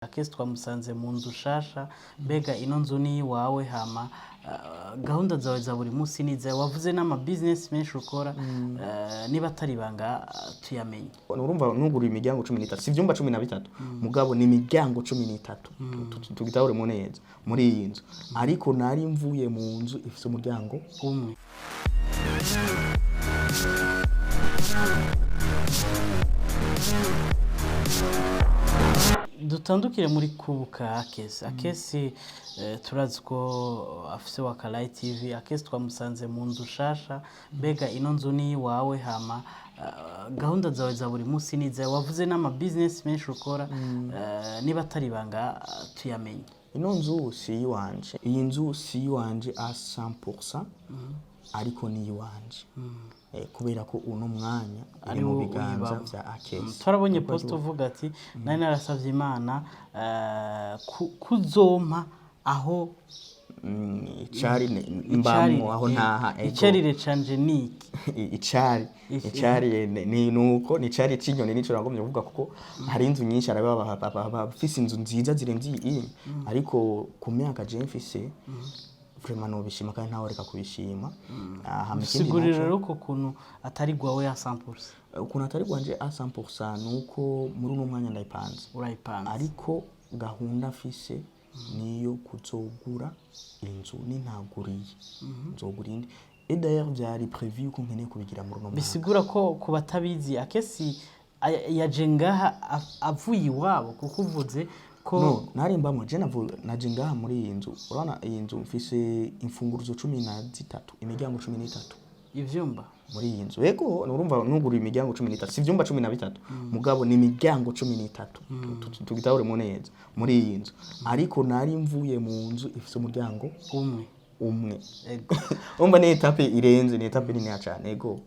Akes twamusanze munzu nshasha mbega ino nzu ni yiwawe hama gahunda zawe za buri munsi niza wavuze n'ama business menshi ukora niba atari banga tuyamenye urumva nugura imiryango 13 si vyumba 13 mugabo ni imiryango 13 tugitahure mu neza muri iyi nzu ariko nari mvuye mu nzu ifite umuryango umwe dutandukire muri kubuka Akes turazi ko afise wa Kalayi TV Akes twamusanze mu nzu nshasha mbega ino nzu ni yiwawe hama gahunda zawe za buri munsi niza wavuze n'ama business menshi ukora niba atari banga tuyamenye ino nzu si yiwanje iyi nzu si yiwanje a 100% ariko ni yiwanje kubera ko uno mwanya ari mu biganza vya Akes turabonye post uvuga ati nari narasavye Imana kuzompa aho icari mbamwo aho ntaha icarire canje niki icari ni nuko ni cari cinyoni nico nagomye kuvuga kuko hari inzu nyinshi bafise inzu nziza zirenze iyi ariko ku myaka je mfise vraiment no bishima kandi ntawe reka kubishima sigurira rero ko kuntu atari gwawe ya 100% ukuntu atari gwanje a 100% nuko muri uno mwanya ndayipanze urayipanze ariko gahunda afise niyo kuzogura inzu nintaguriye nzogura indi et d'ailleurs byari prévu ko nkeneye kubigira muri uno mwanya bisigura ko kubatabizi Akes yaje ngaha avuye iwabo kuko uvuze ko no nari mbamwe je naje ngaha muri iyi nzu urabona iyi nzu mfise imfunguruzo 13 imiryango 13 ivyumba muri iyi nzu yego urumva nugura imiryango 13 si vyumba 13 mugabo ni imiryango 13 tugitahure mu neza muri iyi nzu ariko nari mvuye mu nzu ifite umuryango umwe ego umva ni etape irenze ni etape nini cyane yego